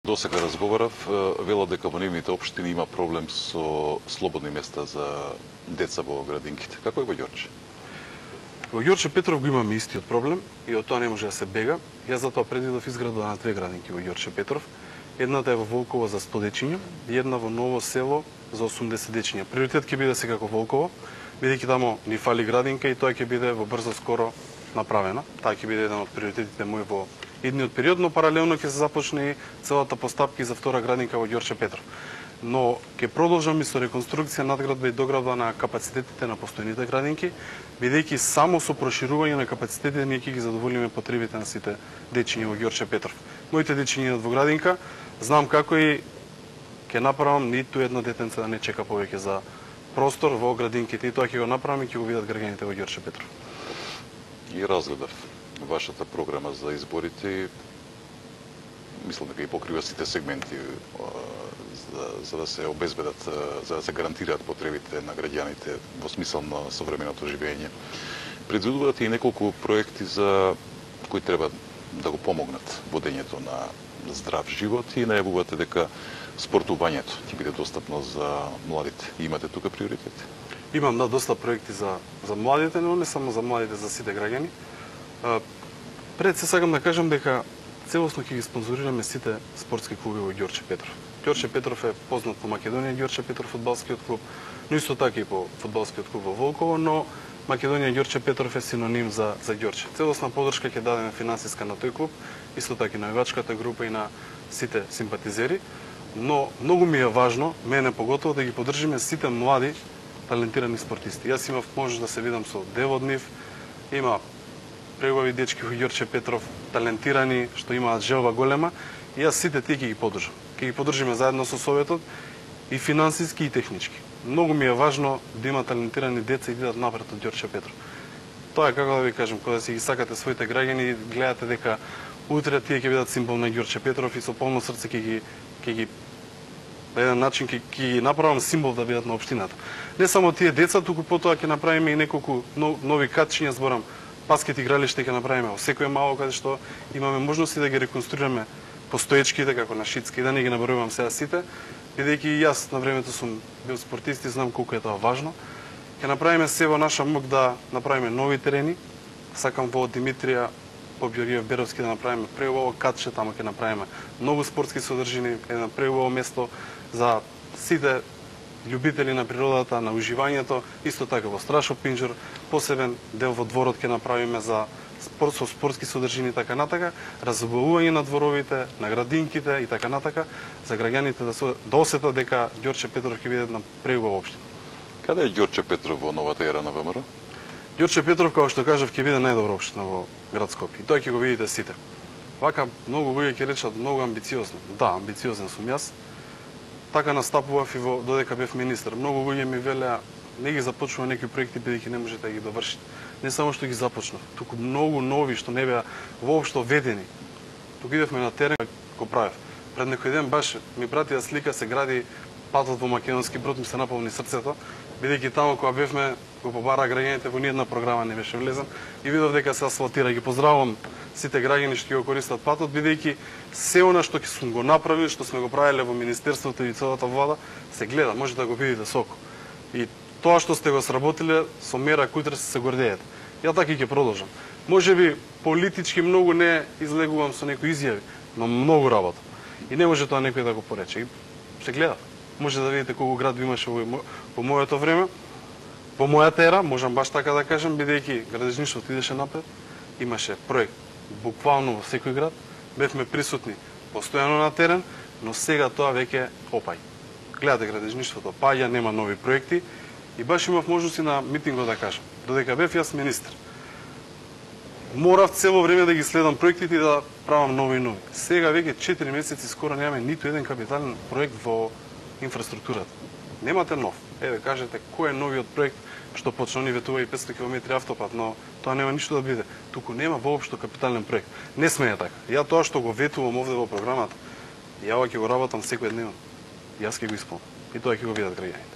Досега разговарав, велат дека во нивните општини има проблем со слободни места за деца во градинките. Како е во Ѓорче? Во Ѓорче Петров го имаме истиот проблем и од тоа не може да се бега. Јас затоа предвидов изградба на две градинки во Ѓорче Петров. Едната е во Волково за 100 дечиња и една во Ново село за 80 дечиња. Приоритет ќе биде секако Волково, бидејќи тамо ни фали градинка и тоа ќе биде во брзо скоро направена. Таа ќе биде еден од приоритетите мои во идниот период, но паралелно ќе се започне и целата постапка за втора градинка во Ѓорче Петров. Но ќе продолжам и со реконструкција, надградба и доградба на капацитетите на постојните градинки, бидејќи само со проширување на капацитетите ние ќе ги задоволиме потребите на сите дечиња во Ѓорче Петров. Моите дечиња во градинка, знам како и ќе направам ниту едно детенце да не чека повеќе за простор во градинките и тоа ќе го направам и ќе го видат граѓаните во Ѓорче Петров. И разгледав вашата програма за изборите. Мислам дека и покрива сите сегменти за да се обезбедат, за да се гарантираат потребите на граѓаните во смисла на современото живење. Предвидувате и неколку проекти за кои треба да го помогнат водењето на здрав живот и најавувате дека спортувањето ќе биде достапно за младите. Имате тука приоритети? Имам доста проекти за младите, но не само за младите, за сите граѓани. Пред се сакам да кажам дека целосно ќе ги спонзорираме сите спортски клуби во Ѓорче Петров. Ѓорче Петров е познат по Македонија, Ѓорче Петров фудбалскиот клуб, но исто така и по фудбалскиот клуб во Волково, но Македонија Ѓорче Петров е синоним за Ѓорче. Целосна подршка ќе дадеме финансиска на тој клуб, исто така и на навивачката група и на сите симпатизери, но многу ми е важно, мене поготово, да ги поддржиме сите млади талентирани спортисти. Јас имав можност да се видам со дел од нив, има преубави дечки во Ѓорче Петров, талентирани, што имаат желба голема, и јас сите тие ќе ги поддржам. Ќе ги поддржиме заедно со Советот и финансиски и технички. Многу ми е важно да има талентирани деца и да идат напред од Ѓорче Петров. Тоа е, како да ви кажам, кога си ги сакате своите граѓани и гледате дека утре тие ќе бидат символ на Ѓорче Петров и со полно срце ќе ги на еден начин ќе ги направам символ да бидат на општината. Не само тие деца, туку потоа ќе направиме и неколку нови катчиња, зборам, баскет игралиште ќе направиме во секој мало каде што имаме можности да ги реконструираме постоечките како на Шицка и да не ги набројувам сега сите, бидејќи и јас на времето сум бил спортист и знам колку е тоа важно. Ќе направиме се во наша мок да направиме нови терени. Сакам во Димитрија, по Ѓорѓиев Беровски да направиме преубаво катче, таму ќе направиме многу спортски содржини, едно преубаво место за сите љубители на природата, на уживањето, исто така во Страшов Пинџур, посебен дел во дворот ќе направиме за спорт со спортски содржини и така натака, разубавување на дворовите, на градинките и така натака, за граѓаните да осетат дека Ѓорче Петров ќе биде една преубава општина. Каде е Ѓорче Петров во новата ера на ВМРО? Ѓорче Петров, како што кажав, ќе биде најдобра општина во град Скопје. И тоа ќе го видите сите. Вака многу луѓе ќе речат многу амбициозно. Да, амбициозен сум јас. Така настапував и додека бев министер. Многу луѓе ми велеа не ги започнува некои проекти бидејќи не можете да ги довршите. Не само што ги започнав, туку многу нови што не беа воопшто ведени. Туку идевме на терен го правев. Пред некој ден баш ми пратија слика, се гради патот во Македонски Брод, ми се наполни срцето, бидејќи таму кога бевме го побара граѓаните, во ниедна програма не беше влезен и видов дека се асфалтира. Ги поздравувам сите граѓани што го користат патот, бидејќи се она што ќе сум го направил, што сме го правеле во министерството и целата влада, се гледа, може да го видите со око. И тоа што сте го сработиле со мера кој се гордеете. Ја така и ќе продолжам. Можеби политички многу не излегувам со некои изјави, но многу работа. И не може тоа некој да го порече. И се гледа. Може да видите колку град имаше во моето време, во мојата ера, можам баш така да кажам, бидејќи градежништвото идеше напред, имаше проект буквално во секој град, бевме присутни постојано на терен, но сега тоа веќе опаѓа. Гледате градежништвото паѓа, нема нови проекти и баш имав можност и на митингот да кажам. Додека бев јас министер, морав цело време да ги следам проектите и да правам нови и нови. Сега веќе 4 месеци скоро немаме ниту еден капитален проект во инфраструктурата. Немате нов. Еве, кажете, кој е новиот проект што почна ни ветува и 500 км автопат, но тоа нема ништо да биде. Туку нема воопшто капитален проект. Не сме е така. Ја тоа што го ветувам овде во програмата, ја ќе го работам секој дневно. Јас ќе го исполнам. И тоа ќе го видат граѓаните.